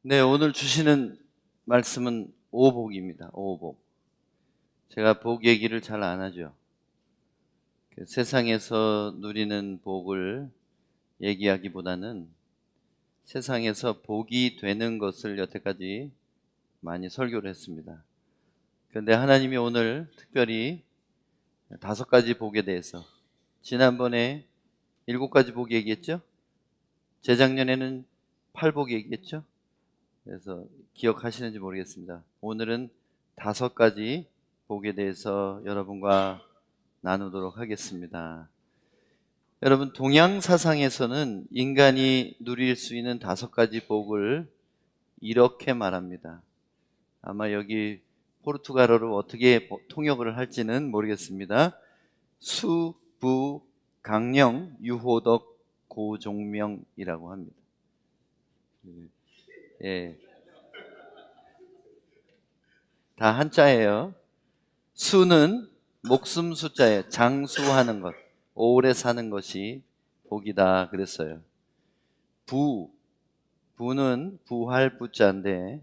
네, 오늘 주시는 말씀은 오복입니다. 오복. 제가 복 얘기를 잘 안 하죠. 세상에서 누리는 복을 얘기하기보다는 세상에서 복이 되는 것을 여태까지 많이 설교를 했습니다. 그런데 하나님이 오늘 특별히 5가지 복에 대해서, 지난번에 7가지 복 얘기했죠? 재작년에는 8복 얘기했죠? 그래서 기억하시는지 모르겠습니다. 오늘은 5가지 복에 대해서 여러분과 나누도록 하겠습니다. 여러분, 동양 사상에서는 인간이 누릴 수 있는 5가지 복을 이렇게 말합니다. 아마 여기 포르투갈어로 어떻게 통역을 할지는 모르겠습니다. 수, 부, 강령, 유호덕, 고종명이라고 합니다. 예, 다 한자예요. 수는 목숨 숫자예요. 장수하는 것, 오래 사는 것이 복이다 그랬어요. 부는 부할 부자인데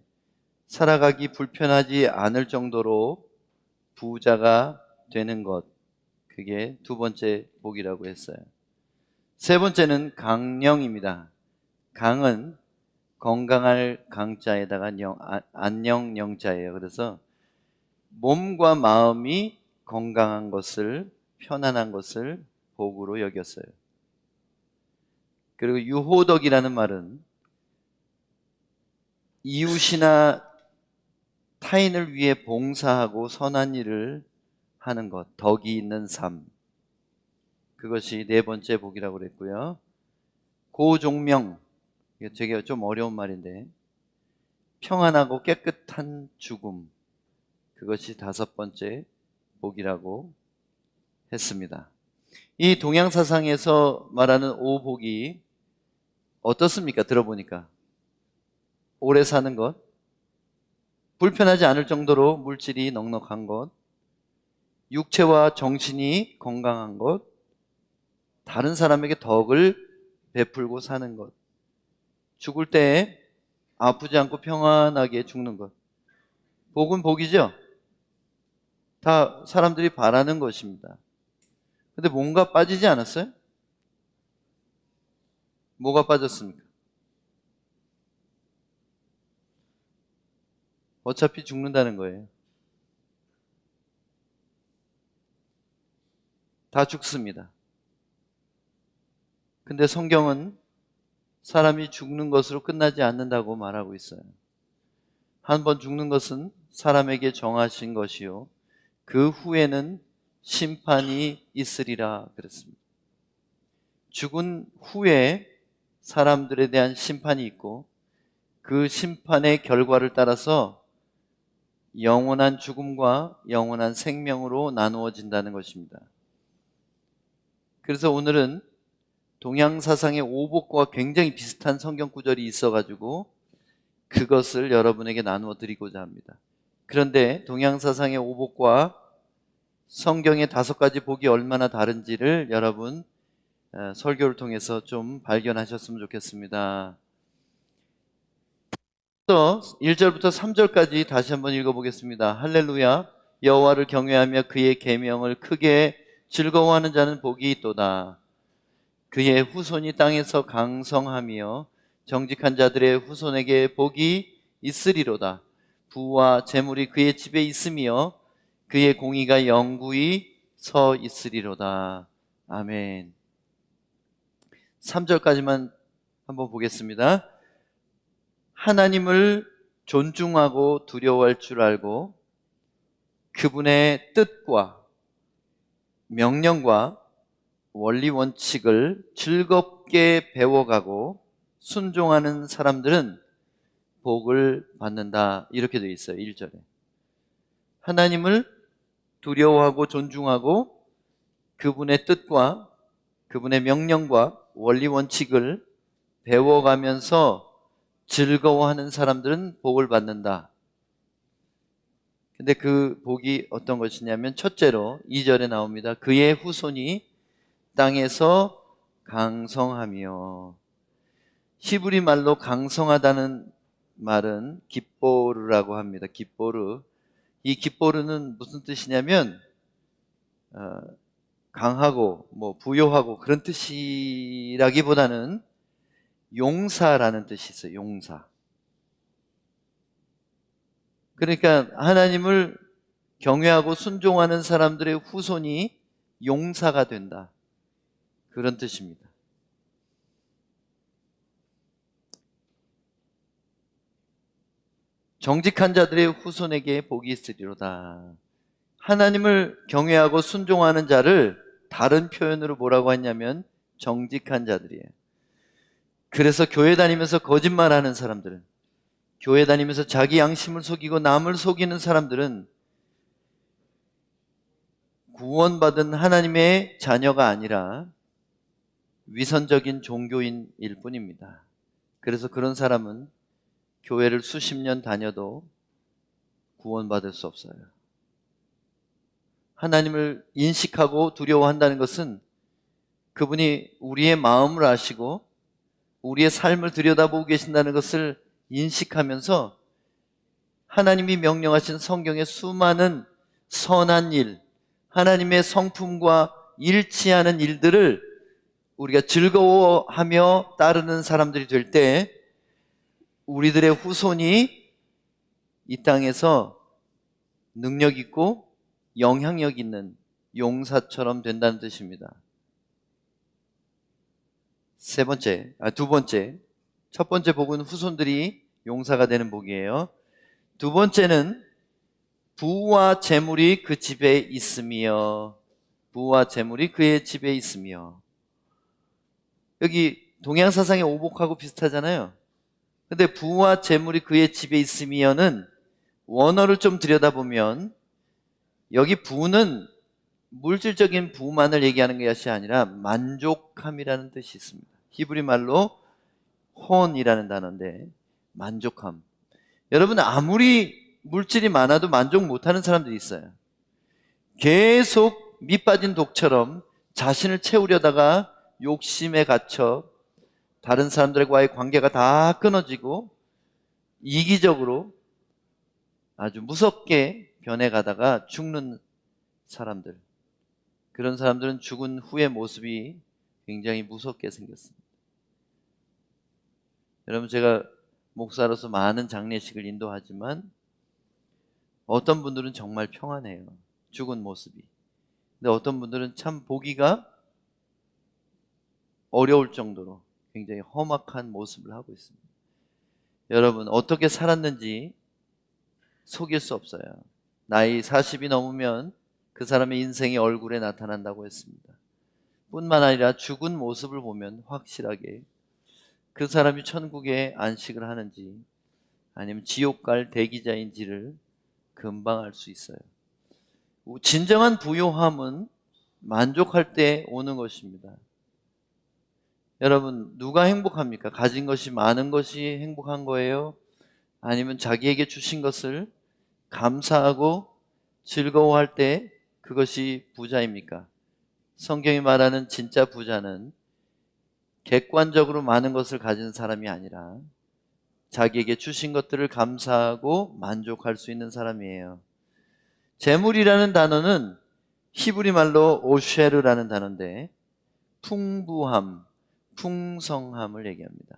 살아가기 불편하지 않을 정도로 부자가 되는 것, 그게 2번째 복이라고 했어요. 3번째는 강령입니다. 강은 건강할 강자에다가 안녕 영자예요. 그래서 몸과 마음이 건강한 것을, 편안한 것을 복으로 여겼어요. 그리고 유호덕이라는 말은 이웃이나 타인을 위해 봉사하고 선한 일을 하는 것, 덕이 있는 삶, 그것이 4번째 복이라고 그랬고요. 고종명, 이게 되게 좀 어려운 말인데 평안하고 깨끗한 죽음, 그것이 5번째 복이라고 했습니다. 이 동양 사상에서 말하는 오복이 어떻습니까? 들어보니까 오래 사는 것, 불편하지 않을 정도로 물질이 넉넉한 것, 육체와 정신이 건강한 것, 다른 사람에게 덕을 베풀고 사는 것, 죽을 때 아프지 않고 평안하게 죽는 것. 복은 복이죠? 다 사람들이 바라는 것입니다. 근데 뭔가 빠지지 않았어요? 뭐가 빠졌습니까? 어차피 죽는다는 거예요. 다 죽습니다. 근데 성경은 사람이 죽는 것으로 끝나지 않는다고 말하고 있어요. 한 번 죽는 것은 사람에게 정하신 것이요, 그 후에는 심판이 있으리라 그랬습니다. 죽은 후에 사람들에 대한 심판이 있고 그 심판의 결과를 따라서 영원한 죽음과 영원한 생명으로 나누어진다는 것입니다. 그래서 오늘은 동양 사상의 오복과 굉장히 비슷한 성경 구절이 있어가지고 그것을 여러분에게 나누어 드리고자 합니다. 그런데 동양 사상의 오복과 성경의 5가지 복이 얼마나 다른지를 여러분 설교를 통해서 좀 발견하셨으면 좋겠습니다. 1절부터 3절까지 다시 한번 읽어보겠습니다. 할렐루야. 여호와를 경외하며 그의 계명을 크게 즐거워하는 자는 복이 있도다. 그의 후손이 땅에서 강성하며 정직한 자들의 후손에게 복이 있으리로다. 부와 재물이 그의 집에 있으며 그의 공의가 영구히 서 있으리로다. 아멘. 3절까지만 한번 보겠습니다. 하나님을 존중하고 두려워할 줄 알고 그분의 뜻과 명령과 원리 원칙을 즐겁게 배워가고 순종하는 사람들은 복을 받는다. 이렇게 되어 있어요. 1절에. 하나님을 두려워하고 존중하고 그분의 뜻과 그분의 명령과 원리 원칙을 배워가면서 즐거워하는 사람들은 복을 받는다. 근데 그 복이 어떤 것이냐면 첫째로 2절에 나옵니다. 그의 후손이 땅에서 강성하며, 히브리 말로 강성하다는 말은 깁보르라고 합니다. 깁보르. 이 깁보르는 무슨 뜻이냐면 강하고 부요하고 그런 뜻이라기보다는 용사라는 뜻이 있어요. 용사. 그러니까 하나님을 경외하고 순종하는 사람들의 후손이 용사가 된다. 그런 뜻입니다. 정직한 자들의 후손에게 복이 있으리로다. 하나님을 경외하고 순종하는 자를 다른 표현으로 뭐라고 했냐면 정직한 자들이에요. 그래서 교회 다니면서 거짓말하는 사람들은, 교회 다니면서 자기 양심을 속이고 남을 속이는 사람들은 구원받은 하나님의 자녀가 아니라 위선적인 종교인일 뿐입니다. 그래서 그런 사람은 교회를 수십 년 다녀도 구원받을 수 없어요. 하나님을 인식하고 두려워한다는 것은 그분이 우리의 마음을 아시고 우리의 삶을 들여다보고 계신다는 것을 인식하면서 하나님이 명령하신 성경의 수많은 선한 일, 하나님의 성품과 일치하는 일들을 우리가 즐거워하며 따르는 사람들이 될 때 우리들의 후손이 이 땅에서 능력 있고 영향력 있는 용사처럼 된다는 뜻입니다. 두 번째, 첫 번째 복은 후손들이 용사가 되는 복이에요. 두 번째는 부와 재물이 그 집에 있으며, 부와 재물이 그의 집에 있으며. 여기 동양사상의 오복하고 비슷하잖아요. 근데 부와 재물이 그의 집에 있으면은 원어를 좀 들여다보면 여기 부는 물질적인 부만을 얘기하는 것이 아니라 만족함이라는 뜻이 있습니다. 히브리 말로 혼이라는 단어인데 만족함. 여러분 아무리 물질이 많아도 만족 못하는 사람들이 있어요. 계속 밑빠진 독처럼 자신을 채우려다가 욕심에 갇혀 다른 사람들과의 관계가 다 끊어지고 이기적으로 아주 무섭게 변해가다가 죽는 사람들. 그런 사람들은 죽은 후의 모습이 굉장히 무섭게 생겼습니다. 여러분 제가 목사로서 많은 장례식을 인도하지만 어떤 분들은 정말 평안해요. 죽은 모습이. 근데 어떤 분들은 참 보기가 어려울 정도로 굉장히 험악한 모습을 하고 있습니다. 여러분 어떻게 살았는지 속일 수 없어요. 나이 40이 넘으면 그 사람의 인생이 얼굴에 나타난다고 했습니다. 뿐만 아니라 죽은 모습을 보면 확실하게 그 사람이 천국에 안식을 하는지 아니면 지옥 갈 대기자인지를 금방 알 수 있어요. 진정한 부요함은 만족할 때 오는 것입니다. 여러분 누가 행복합니까? 가진 것이 많은 것이 행복한 거예요? 아니면 자기에게 주신 것을 감사하고 즐거워할 때 그것이 부자입니까? 성경이 말하는 진짜 부자는 객관적으로 많은 것을 가진 사람이 아니라 자기에게 주신 것들을 감사하고 만족할 수 있는 사람이에요. 재물이라는 단어는 히브리 말로 오쉐르라는 단어인데 풍부함, 풍성함을 얘기합니다.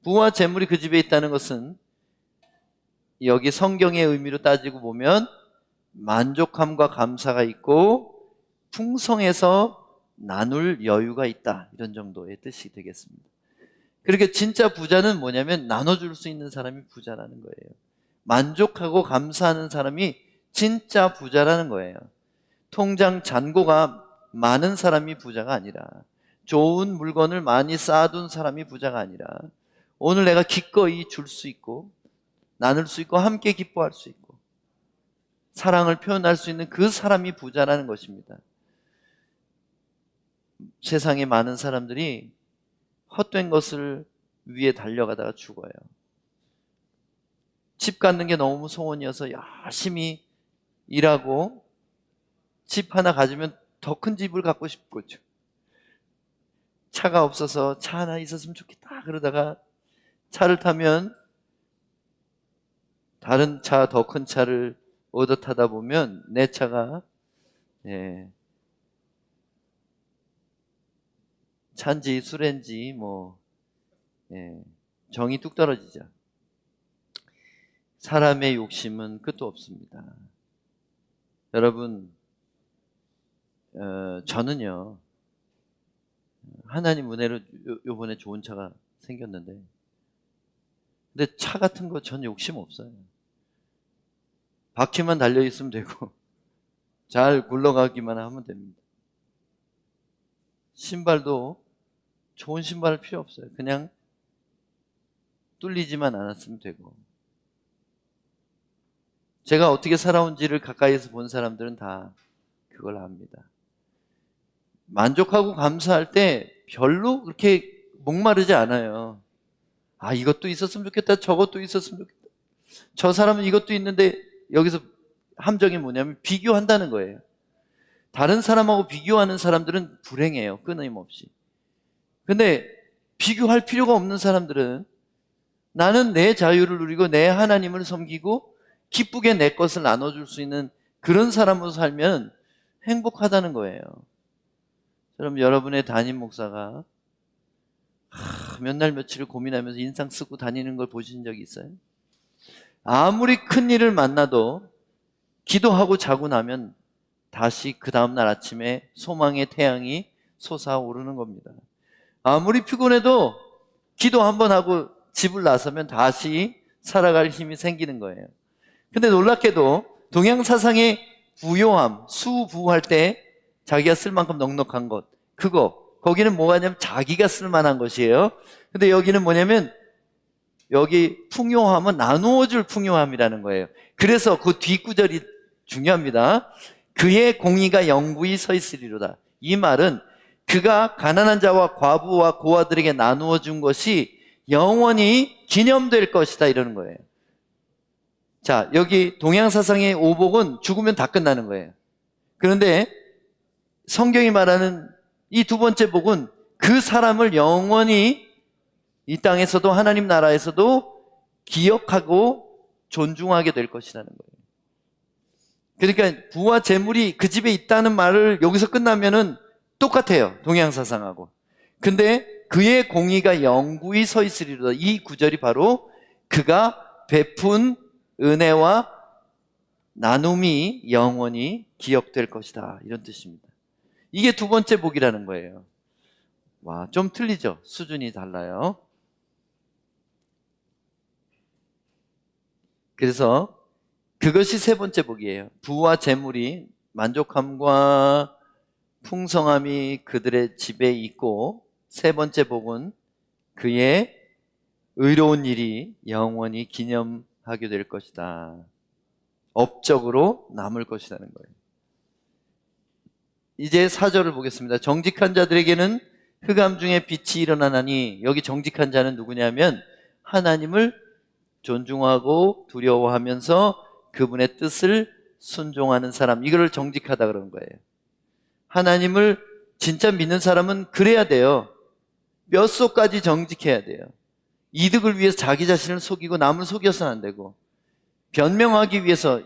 부와 재물이 그 집에 있다는 것은 여기 성경의 의미로 따지고 보면 만족함과 감사가 있고 풍성해서 나눌 여유가 있다, 이런 정도의 뜻이 되겠습니다. 그렇게 진짜 부자는 뭐냐면 나눠줄 수 있는 사람이 부자라는 거예요. 만족하고 감사하는 사람이 진짜 부자라는 거예요. 통장 잔고가 많은 사람이 부자가 아니라, 좋은 물건을 많이 쌓아둔 사람이 부자가 아니라, 오늘 내가 기꺼이 줄 수 있고 나눌 수 있고 함께 기뻐할 수 있고 사랑을 표현할 수 있는 그 사람이 부자라는 것입니다. 세상에 많은 사람들이 헛된 것을 위해 달려가다가 죽어요. 집 갖는 게 너무 소원이어서 열심히 일하고 집 하나 가지면 더 큰 집을 갖고 싶거죠. 차가 없어서 차 하나 있었으면 좋겠다 그러다가 차를 타면 다른 차, 더 큰 차를 얻어 타다 보면 내 차가 차인지 술인지 정이 뚝 떨어지죠. 사람의 욕심은 끝도 없습니다. 여러분, 저는요, 하나님 은혜로 요번에 좋은 차가 생겼는데, 근데 차 같은 거 전 욕심 없어요. 바퀴만 달려있으면 되고 잘 굴러가기만 하면 됩니다. 신발도 좋은 신발 필요 없어요. 그냥 뚫리지만 않았으면 되고. 제가 어떻게 살아온지를 가까이에서 본 사람들은 다 그걸 압니다. 만족하고 감사할 때 별로 그렇게 목마르지 않아요. 아, 이것도 있었으면 좋겠다, 저것도 있었으면 좋겠다. 저 사람은 이것도 있는데, 여기서 함정이 뭐냐면 비교한다는 거예요. 다른 사람하고 비교하는 사람들은 불행해요, 끊임없이. 근데 비교할 필요가 없는 사람들은 나는 내 자유를 누리고 내 하나님을 섬기고 기쁘게 내 것을 나눠줄 수 있는 그런 사람으로 살면 행복하다는 거예요. 그럼 여러분의 담임 목사가 몇 날 며칠을 고민하면서 인상 쓰고 다니는 걸 보신 적이 있어요? 아무리 큰 일을 만나도 기도하고 자고 나면 다시 그 다음날 아침에 소망의 태양이 솟아오르는 겁니다. 아무리 피곤해도 기도 한번 하고 집을 나서면 다시 살아갈 힘이 생기는 거예요. 근데 놀랍게도 동양 사상의 부요함, 수부할 때 자기가 쓸 만큼 넉넉한 것, 거기는 뭐가 냐면 자기가 쓸 만한 것이에요. 근데 여기는 뭐냐면 여기 풍요함은 나누어줄 풍요함이라는 거예요. 그래서 그 뒷구절이 중요합니다. 그의 공의가 영구히 서 있으리로다. 이 말은 그가 가난한 자와 과부와 고아들에게 나누어 준 것이 영원히 기념될 것이다, 이러는 거예요. 자, 여기 동양사상의 오복은 죽으면 다 끝나는 거예요. 그런데 성경이 말하는 이 두 번째 복은 그 사람을 영원히 이 땅에서도 하나님 나라에서도 기억하고 존중하게 될 것이라는 거예요. 그러니까 부와 재물이 그 집에 있다는 말을 여기서 끝나면은 똑같아요, 동양사상하고. 근데 그의 공의가 영구히 서 있으리로다. 이 구절이 바로 그가 베푼 은혜와 나눔이 영원히 기억될 것이다, 이런 뜻입니다. 이게 두 번째 복이라는 거예요. 와, 좀 틀리죠? 수준이 달라요. 그래서 그것이 세 번째 복이에요. 부와 재물이, 만족함과 풍성함이 그들의 집에 있고, 세 번째 복은 그의 의로운 일이 영원히 기념하게 될 것이다. 업적으로 남을 것이라는 거예요. 이제 4절을 보겠습니다. 정직한 자들에게는 흑암 중에 빛이 일어나나니, 여기 정직한 자는 누구냐면 하나님을 존중하고 두려워하면서 그분의 뜻을 순종하는 사람, 이거를 정직하다 그러는 거예요. 하나님을 진짜 믿는 사람은 그래야 돼요. 몇 소까지 정직해야 돼요. 이득을 위해서 자기 자신을 속이고 남을 속여서는 안 되고, 변명하기 위해서,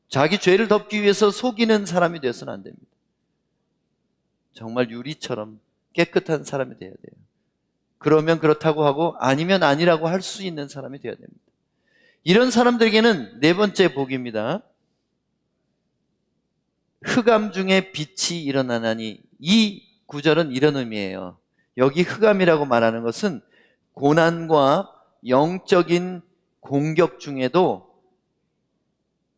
자기 죄를 덮기 위해서 속이는 사람이 되어서는 안 됩니다. 정말 유리처럼 깨끗한 사람이 되어야 돼요. 그러면 그렇다고 하고 아니면 아니라고 할 수 있는 사람이 되어야 됩니다. 이런 사람들에게는 네 번째 복입니다. 흑암 중에 빛이 일어나나니, 이 구절은 이런 의미예요. 여기 흑암이라고 말하는 것은 고난과 영적인 공격 중에도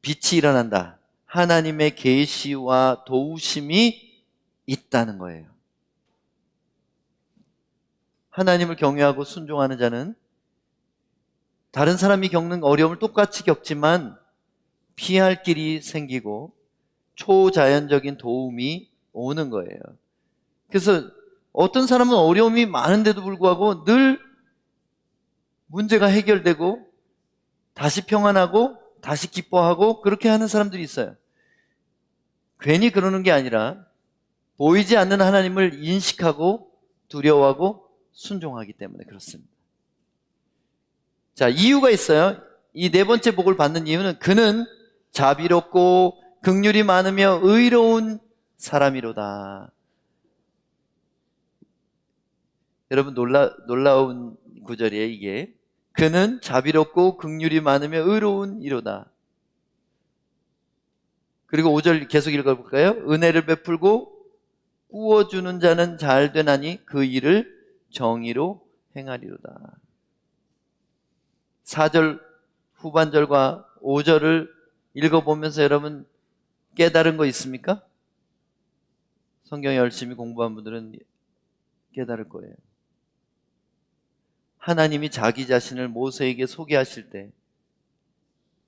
빛이 일어난다. 하나님의 계시와 도우심이 있다는 거예요. 하나님을 경외하고 순종하는 자는 다른 사람이 겪는 어려움을 똑같이 겪지만 피할 길이 생기고 초자연적인 도움이 오는 거예요. 그래서 어떤 사람은 어려움이 많은데도 불구하고 늘 문제가 해결되고 다시 평안하고 다시 기뻐하고 그렇게 하는 사람들이 있어요. 괜히 그러는 게 아니라 보이지 않는 하나님을 인식하고 두려워하고 순종하기 때문에 그렇습니다. 자, 이유가 있어요. 이 네 번째 복을 받는 이유는 그는 자비롭고 긍휼이 많으며 의로운 사람이로다. 여러분 놀라운 구절이에요, 이게. 그는 자비롭고 긍휼이 많으며 의로운 이로다. 그리고 5절 계속 읽어볼까요? 은혜를 베풀고 꾸어주는 자는 잘 되나니 그 일을 정의로 행하리로다. 4절 후반절과 5절을 읽어보면서 여러분 깨달은 거 있습니까? 성경 열심히 공부한 분들은 깨달을 거예요. 하나님이 자기 자신을 모세에게 소개하실 때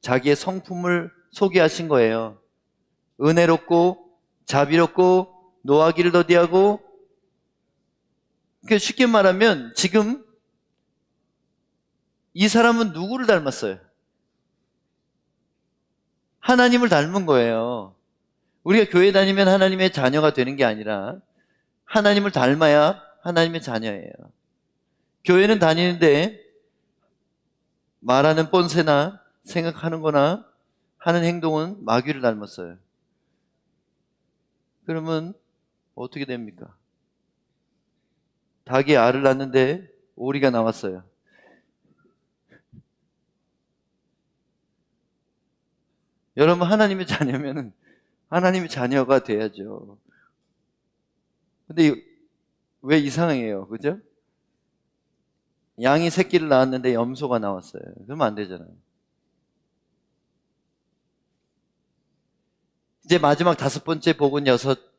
자기의 성품을 소개하신 거예요. 은혜롭고 자비롭고 노하기를 더디하고, 쉽게 말하면 지금 이 사람은 누구를 닮았어요? 하나님을 닮은 거예요. 우리가 교회 다니면 하나님의 자녀가 되는 게 아니라 하나님을 닮아야 하나님의 자녀예요. 교회는 다니는데 말하는 뻔세나 생각하는 거나 하는 행동은 마귀를 닮았어요. 그러면 어떻게 됩니까? 닭이 알을 낳는데 오리가 나왔어요. 여러분 하나님의 자녀면 하나님의 자녀가 돼야죠. 근데 왜 이상해요? 그죠? 양이 새끼를 낳았는데 염소가 나왔어요. 그러면 안 되잖아요. 이제 마지막 5번째 복은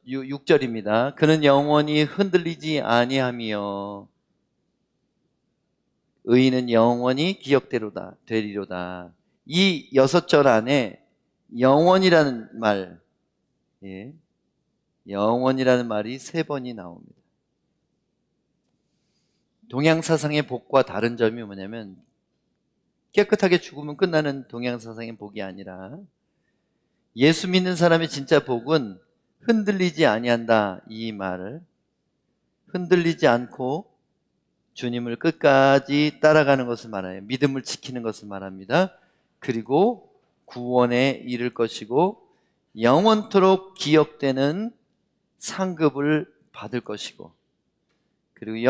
6절입니다. 그는 영원히 흔들리지 아니하며 의인은 영원히 기억되리로다. 이 6절 안에 영원이라는 말, 영원이라는 말이 3번이 나옵니다. 동양사상의 복과 다른 점이 뭐냐면 깨끗하게 죽으면 끝나는 동양사상의 복이 아니라 예수 믿는 사람의 진짜 복은 흔들리지 아니한다. 이 말을 흔들리지 않고 주님을 끝까지 따라가는 것을 말해요. 믿음을 지키는 것을 말합니다. 그리고 구원에 이를 것이고 영원토록 기억되는 상급을 받을 것이고, 그리고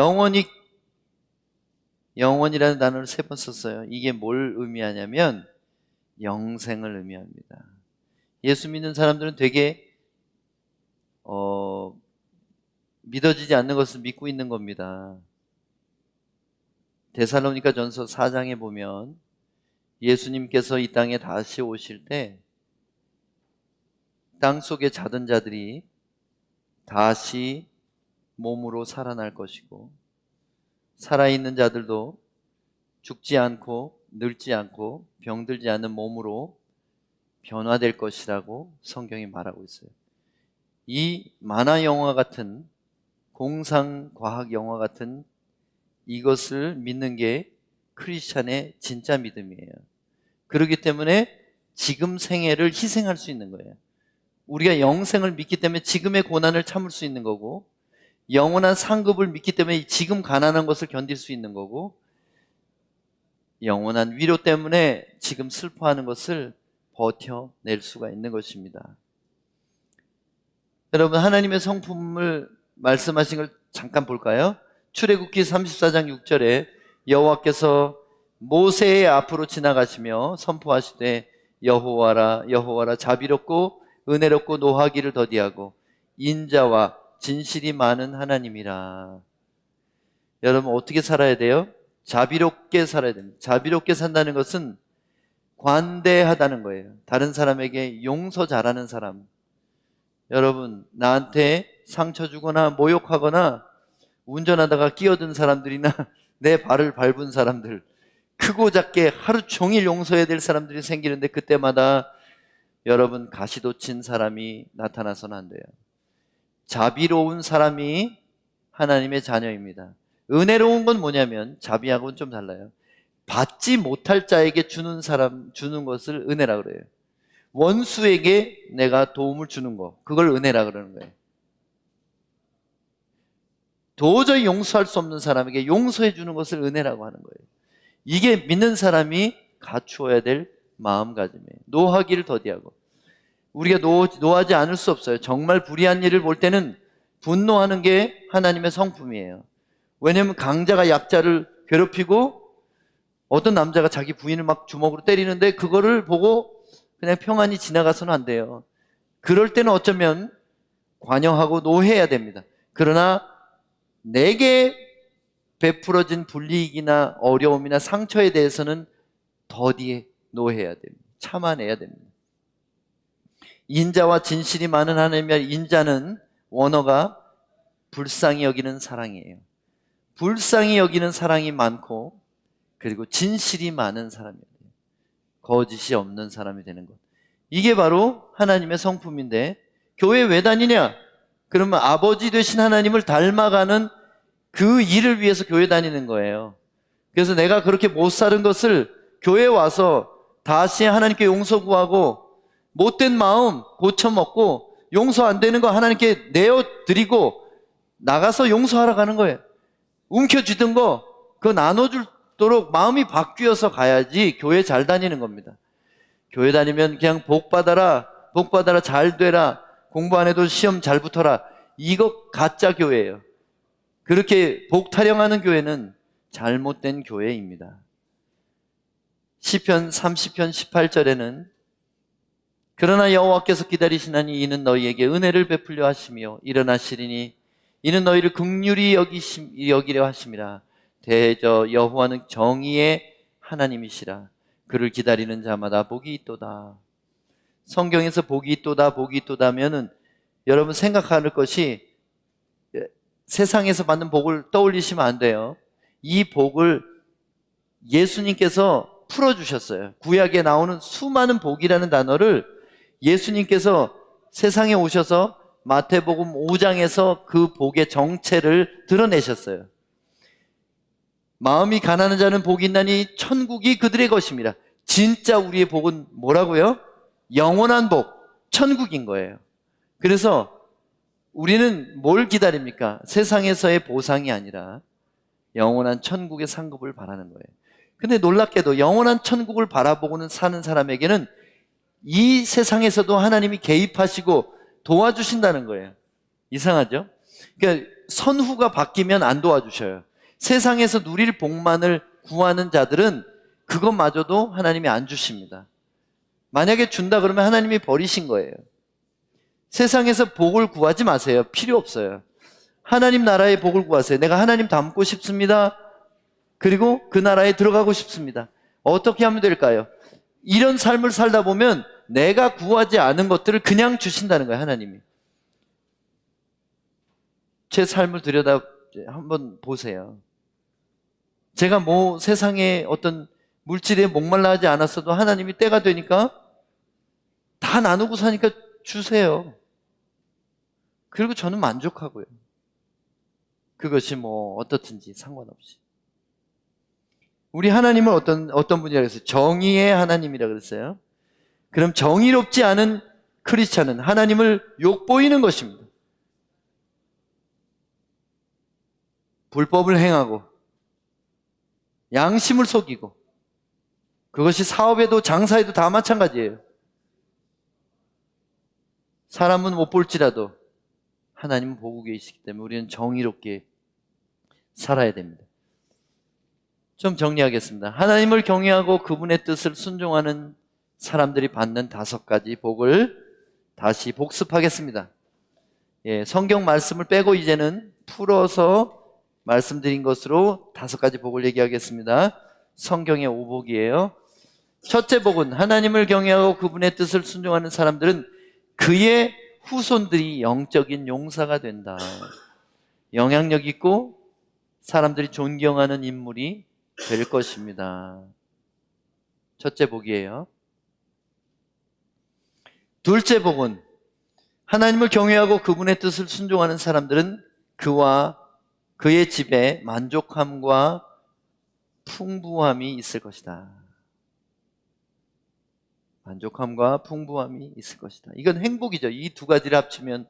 영원이라는 단어를 3번 썼어요. 이게 뭘 의미하냐면 영생을 의미합니다. 예수 믿는 사람들은 되게 믿어지지 않는 것을 믿고 있는 겁니다. 데살로니가 전서 4장에 보면 예수님께서 이 땅에 다시 오실 때 땅속에 자던 자들이 다시 몸으로 살아날 것이고, 살아있는 자들도 죽지 않고 늙지 않고 병들지 않는 몸으로 변화될 것이라고 성경이 말하고 있어요. 이 만화 영화 같은, 공상과학 영화 같은 이것을 믿는 게 크리스찬의 진짜 믿음이에요. 그렇기 때문에 지금 생애를 희생할 수 있는 거예요. 우리가 영생을 믿기 때문에 지금의 고난을 참을 수 있는 거고, 영원한 상급을 믿기 때문에 지금 가난한 것을 견딜 수 있는 거고, 영원한 위로 때문에 지금 슬퍼하는 것을 버텨낼 수가 있는 것입니다. 여러분 하나님의 성품을 말씀하신 걸 잠깐 볼까요? 출애굽기 34장 6절에 여호와께서 모세의 앞으로 지나가시며 선포하시되 여호와라 여호와라 자비롭고 은혜롭고 노하기를 더디하고 인자와 진실이 많은 하나님이라. 여러분 어떻게 살아야 돼요? 자비롭게 살아야 됩니다. 자비롭게 산다는 것은 관대하다는 거예요. 다른 사람에게 용서 잘하는 사람. 여러분 나한테 상처 주거나 모욕하거나 운전하다가 끼어든 사람들이나 내 발을 밟은 사람들, 크고 작게 하루 종일 용서해야 될 사람들이 생기는데 그때마다 여러분 가시돋친 사람이 나타나서는 안 돼요. 자비로운 사람이 하나님의 자녀입니다. 은혜로운 건 뭐냐면 자비하고는 좀 달라요. 받지 못할 자에게 주는 것을 은혜라 그래요. 원수에게 내가 도움을 주는 거, 그걸 은혜라 그러는 거예요. 도저히 용서할 수 없는 사람에게 용서해 주는 것을 은혜라고 하는 거예요. 이게 믿는 사람이 갖추어야 될 마음가짐이에요. 노하기를 더디하고. 우리가 노하지 않을 수 없어요. 정말 불의한 일을 볼 때는 분노하는 게 하나님의 성품이에요. 왜냐하면 강자가 약자를 괴롭히고 어떤 남자가 자기 부인을 막 주먹으로 때리는데 그거를 보고 그냥 평안히 지나가서는 안 돼요. 그럴 때는 어쩌면 관여하고 노해야 됩니다. 그러나 내게 베풀어진 불이익이나 어려움이나 상처에 대해서는 더디 노해야 됩니다. 참아내야 됩니다. 인자와 진실이 많은 하나님의 인자는 원어가 불쌍히 여기는 사랑이에요. 불쌍히 여기는 사랑이 많고 그리고 진실이 많은 사람이에요. 거짓이 없는 사람이 되는 것. 이게 바로 하나님의 성품인데 교회 왜 다니냐? 그러면 아버지 되신 하나님을 닮아가는 그 일을 위해서 교회 다니는 거예요. 그래서 내가 그렇게 못 사는 것을 교회에 와서 다시 하나님께 용서 구하고 못된 마음 고쳐먹고 용서 안 되는 거 하나님께 내어드리고 나가서 용서하러 가는 거예요. 움켜쥐던 거 그거 나눠주도록 마음이 바뀌어서 가야지 교회 잘 다니는 겁니다. 교회 다니면 그냥 복 받아라 잘 되라 공부 안 해도 시험 잘 붙어라 이거 가짜 교회예요. 그렇게 복 타령하는 교회는 잘못된 교회입니다. 시편 30편 18절에는 그러나 여호와께서 기다리시나니 이는 너희에게 은혜를 베풀려 하시며 일어나시리니 이는 너희를 긍휼히 여기려 하심이라. 대저 여호와는 정의의 하나님이시라. 그를 기다리는 자마다 복이 있도다. 성경에서 복이 있도다 복이 있도다면은 여러분 생각할 것이 세상에서 받는 복을 떠올리시면 안 돼요. 이 복을 예수님께서 풀어주셨어요. 구약에 나오는 수많은 복이라는 단어를 예수님께서 세상에 오셔서 마태복음 5장에서 그 복의 정체를 드러내셨어요. 마음이 가난한 자는 복이 있나니 천국이 그들의 것입니다. 진짜 우리의 복은 뭐라고요? 영원한 복, 천국인 거예요. 그래서 우리는 뭘 기다립니까? 세상에서의 보상이 아니라 영원한 천국의 상급을 바라는 거예요. 근데 놀랍게도 영원한 천국을 바라보고는 사는 사람에게는 이 세상에서도 하나님이 개입하시고 도와주신다는 거예요. 이상하죠? 그러니까 선후가 바뀌면 안 도와주셔요. 세상에서 누릴 복만을 구하는 자들은 그것마저도 하나님이 안 주십니다. 만약에 준다 그러면 하나님이 버리신 거예요. 세상에서 복을 구하지 마세요. 필요 없어요. 하나님 나라의 복을 구하세요. 내가 하나님 닮고 싶습니다. 그리고 그 나라에 들어가고 싶습니다. 어떻게 하면 될까요? 이런 삶을 살다 보면 내가 구하지 않은 것들을 그냥 주신다는 거예요. 하나님이. 제 삶을 들여다 한번 보세요. 제가 뭐 세상에 어떤 물질에 목말라 하지 않았어도 하나님이 때가 되니까 다 나누고 사니까 주세요. 그리고 저는 만족하고요. 그것이 뭐 어떻든지 상관없이. 우리 하나님은 어떤 분이라고 했어요? 정의의 하나님이라고 그랬어요. 그럼 정의롭지 않은 크리스찬은 하나님을 욕보이는 것입니다. 불법을 행하고 양심을 속이고 그것이 사업에도 장사에도 다 마찬가지예요. 사람은 못 볼지라도 하나님은 보고 계시기 때문에 우리는 정의롭게 살아야 됩니다. 좀 정리하겠습니다. 하나님을 경외하고 그분의 뜻을 순종하는 사람들이 받는 5가지 복을 다시 복습하겠습니다. 성경 말씀을 빼고 이제는 풀어서 말씀드린 것으로 5가지 복을 얘기하겠습니다. 성경의 오복이에요. 첫째 복은 하나님을 경외하고 그분의 뜻을 순종하는 사람들은 그의 후손들이 영적인 용사가 된다. 영향력 있고 사람들이 존경하는 인물이 될 것입니다. 첫째 복이에요. 둘째 복은 하나님을 경외하고 그분의 뜻을 순종하는 사람들은 그와 그의 집에 만족함과 풍부함이 있을 것이다. 만족함과 풍부함이 있을 것이다. 이건 행복이죠. 이 2가지를 합치면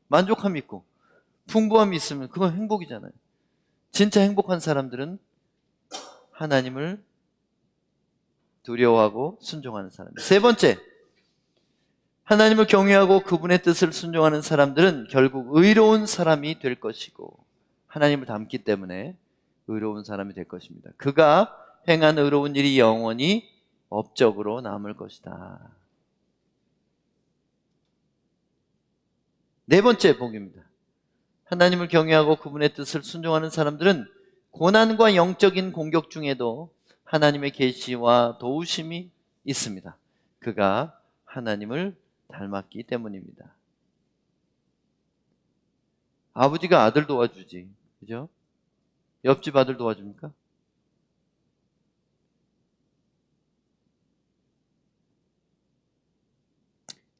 만족함이 있고 풍부함이 있으면 그건 행복이잖아요. 진짜 행복한 사람들은 하나님을 두려워하고 순종하는 사람. 세 번째, 하나님을 경외하고 그분의 뜻을 순종하는 사람들은 결국 의로운 사람이 될 것이고, 하나님을 닮기 때문에 의로운 사람이 될 것입니다. 그가 행한 의로운 일이 영원히 업적으로 남을 것이다. 네 번째 복입니다. 하나님을 경외하고 그분의 뜻을 순종하는 사람들은 고난과 영적인 공격 중에도 하나님의 계시와 도우심이 있습니다. 그가 하나님을 닮았기 때문입니다. 아버지가 아들 도와주지, 그죠? 옆집 아들 도와줍니까?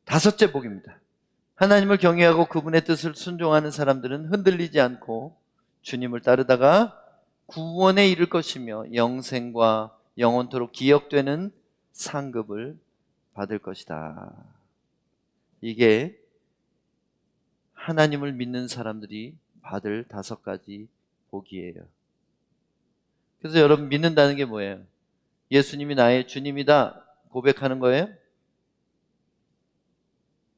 다섯째 복입니다. 하나님을 경외하고 그분의 뜻을 순종하는 사람들은 흔들리지 않고 주님을 따르다가 구원에 이를 것이며 영생과 영원토록 기억되는 상급을 받을 것이다. 이게 하나님을 믿는 사람들이 받을 5가지 복이에요. 그래서 여러분, 믿는다는 게 뭐예요? 예수님이 나의 주님이다 고백하는 거예요?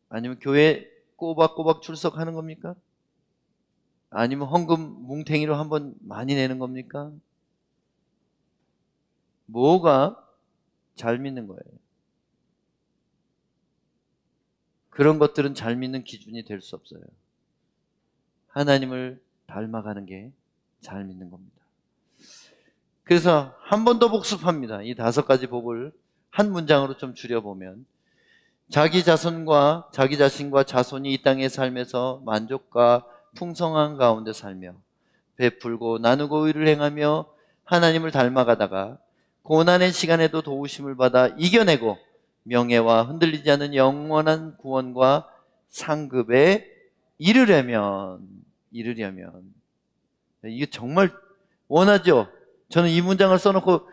아니면 교회 꼬박꼬박 출석하는 겁니까? 아니면 헌금 뭉탱이로 한번 많이 내는 겁니까? 뭐가 잘 믿는 거예요? 그런 것들은 잘 믿는 기준이 될 수 없어요. 하나님을 닮아가는 게 잘 믿는 겁니다. 그래서 한 번 더 복습합니다. 이 5가지 복을 한 문장으로 좀 줄여보면, 자기 자손과 자기 자신과 자손이 이 땅의 삶에서 만족과 풍성한 가운데 살며 베풀고 나누고 의를 행하며 하나님을 닮아가다가 고난의 시간에도 도우심을 받아 이겨내고 명예와 흔들리지 않는 영원한 구원과 상급에 이르려면 이게 정말 원하죠? 저는 이 문장을 써놓고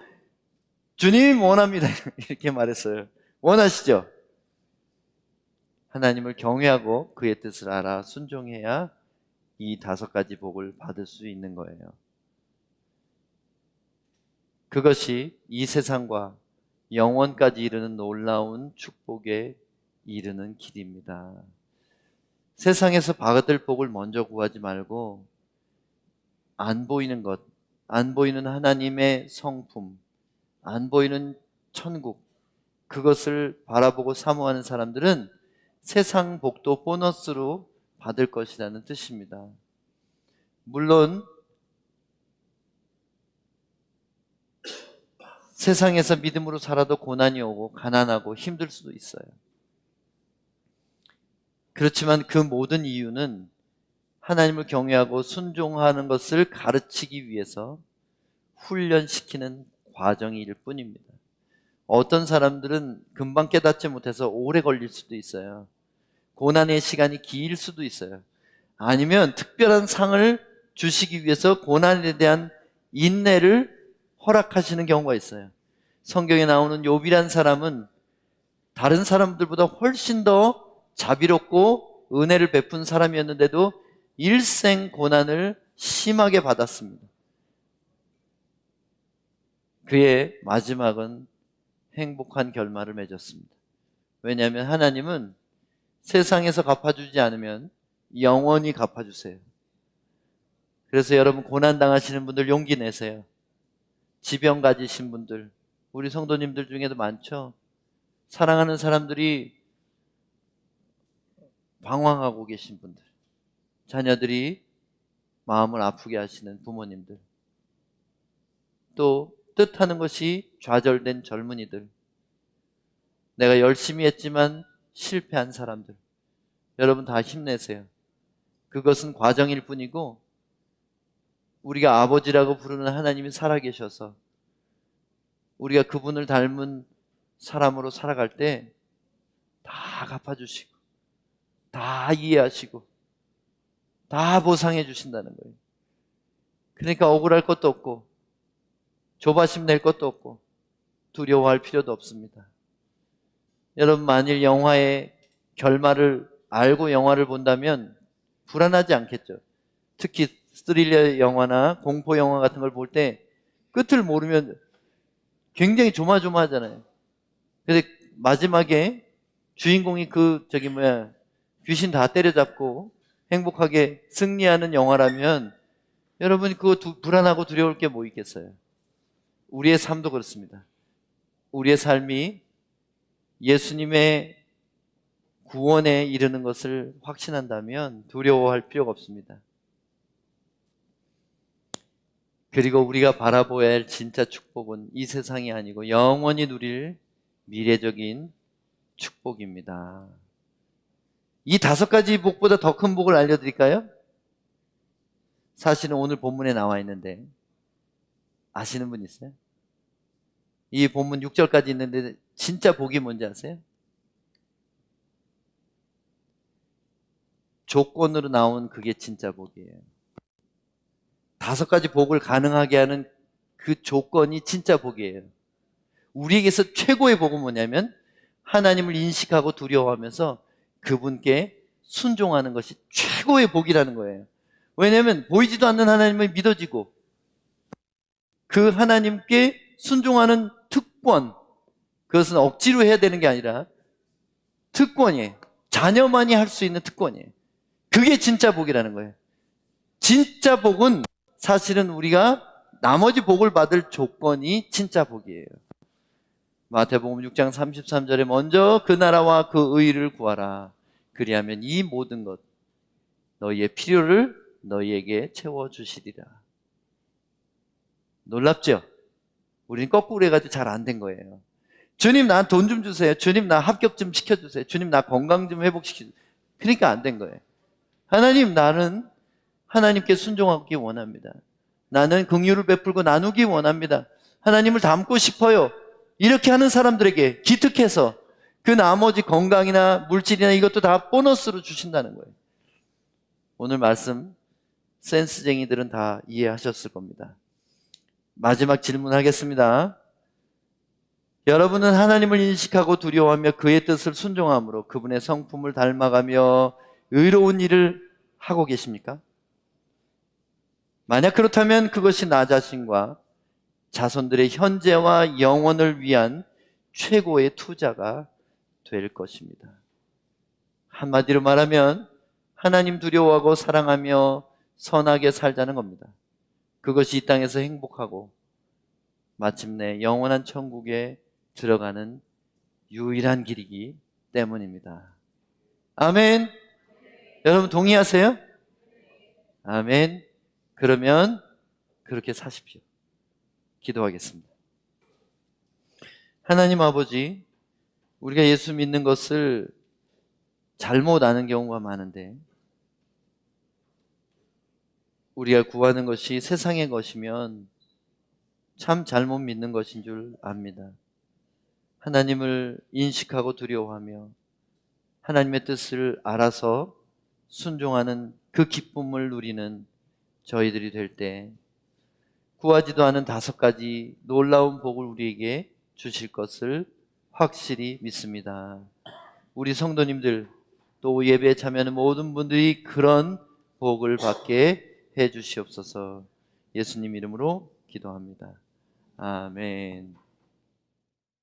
주님 원합니다 이렇게 말했어요. 원하시죠? 하나님을 경외하고 그의 뜻을 알아 순종해야 이 5가지 복을 받을 수 있는 거예요. 그것이 이 세상과 영원까지 이르는 놀라운 축복에 이르는 길입니다. 세상에서 받을 복을 먼저 구하지 말고 안 보이는 것, 안 보이는 하나님의 성품, 안 보이는 천국, 그것을 바라보고 사모하는 사람들은 세상 복도 보너스로 받을 것이라는 뜻입니다. 물론 세상에서 믿음으로 살아도 고난이 오고 가난하고 힘들 수도 있어요. 그렇지만 그 모든 이유는 하나님을 경외하고 순종하는 것을 가르치기 위해서 훈련시키는 과정일 뿐입니다. 어떤 사람들은 금방 깨닫지 못해서 오래 걸릴 수도 있어요. 고난의 시간이 길 수도 있어요. 아니면 특별한 상을 주시기 위해서 고난에 대한 인내를 허락하시는 경우가 있어요. 성경에 나오는 욥이란 사람은 다른 사람들보다 훨씬 더 자비롭고 은혜를 베푼 사람이었는데도 일생 고난을 심하게 받았습니다. 그의 마지막은 행복한 결말을 맺었습니다. 왜냐하면 하나님은 세상에서 갚아주지 않으면 영원히 갚아주세요. 그래서 여러분, 고난당하시는 분들 용기 내세요. 지병 가지신 분들, 우리 성도님들 중에도 많죠. 사랑하는 사람들이 방황하고 계신 분들, 자녀들이 마음을 아프게 하시는 부모님들, 또 뜻하는 것이 좌절된 젊은이들, 내가 열심히 했지만 실패한 사람들, 여러분 다 힘내세요. 그것은 과정일 뿐이고 우리가 아버지라고 부르는 하나님이 살아계셔서 우리가 그분을 닮은 사람으로 살아갈 때 다 갚아주시고 다 이해하시고 다 보상해 주신다는 거예요. 그러니까 억울할 것도 없고 조바심 낼 것도 없고 두려워할 필요도 없습니다. 여러분, 만일 영화의 결말을 알고 영화를 본다면 불안하지 않겠죠. 특히 스릴러 영화나 공포 영화 같은 걸 볼 때 끝을 모르면 굉장히 조마조마하잖아요. 근데 마지막에 주인공이 귀신 다 때려잡고 행복하게 승리하는 영화라면 여러분 그거 불안하고 두려울 게 뭐 있겠어요? 우리의 삶도 그렇습니다. 우리의 삶이 예수님의 구원에 이르는 것을 확신한다면 두려워할 필요가 없습니다. 그리고 우리가 바라보아야 할 진짜 축복은 이 세상이 아니고 영원히 누릴 미래적인 축복입니다. 이 5가지 복보다 더 큰 복을 알려드릴까요? 사실은 오늘 본문에 나와 있는데 아시는 분 있어요? 이 본문 6절까지 있는데 진짜 복이 뭔지 아세요? 조건으로 나온 그게 진짜 복이에요. 5가지 복을 가능하게 하는 그 조건이 진짜 복이에요. 우리에게서 최고의 복은 뭐냐면 하나님을 인식하고 두려워하면서 그분께 순종하는 것이 최고의 복이라는 거예요. 왜냐하면 보이지도 않는 하나님을 믿어지고 그 하나님께 순종하는 특권, 그것은 억지로 해야 되는 게 아니라 특권이에요. 자녀만이 할 수 있는 특권이에요. 그게 진짜 복이라는 거예요. 진짜 복은 사실은 우리가 나머지 복을 받을 조건이 진짜 복이에요. 마태복음 6장 33절에 먼저 그 나라와 그 의를 구하라. 그리하면 이 모든 것 너희의 필요를 너희에게 채워주시리라. 놀랍죠? 우리는 거꾸로 해가지고 잘 안 된 거예요. 주님 나 돈 좀 주세요. 주님 나 합격 좀 시켜주세요. 주님 나 건강 좀 회복시켜주세요. 그러니까 안 된 거예요. 하나님 나는 하나님께 순종하기 원합니다. 나는 긍휼을 베풀고 나누기 원합니다. 하나님을 닮고 싶어요. 이렇게 하는 사람들에게 기특해서 그 나머지 건강이나 물질이나 이것도 다 보너스로 주신다는 거예요. 오늘 말씀 센스쟁이들은 다 이해하셨을 겁니다. 마지막 질문하겠습니다. 여러분은 하나님을 인식하고 두려워하며 그의 뜻을 순종함으로 그분의 성품을 닮아가며 의로운 일을 하고 계십니까? 만약 그렇다면 그것이 나 자신과 자손들의 현재와 영원을 위한 최고의 투자가 될 것입니다. 한마디로 말하면 하나님 두려워하고 사랑하며 선하게 살자는 겁니다. 그것이 이 땅에서 행복하고 마침내 영원한 천국에 들어가는 유일한 길이기 때문입니다. 아멘. 여러분 동의하세요? 아멘. 그러면 그렇게 사십시오. 기도하겠습니다. 하나님 아버지, 우리가 예수 믿는 것을 잘못 아는 경우가 많은데 우리가 구하는 것이 세상의 것이면 참 잘못 믿는 것인 줄 압니다. 하나님을 인식하고 두려워하며 하나님의 뜻을 알아서 순종하는 그 기쁨을 누리는 저희들이 될 때 구하지도 않은 5가지 놀라운 복을 우리에게 주실 것을 확실히 믿습니다. 우리 성도님들 또 예배에 참여하는 모든 분들이 그런 복을 받게 해 주시옵소서. 예수님 이름으로 기도합니다. 아멘.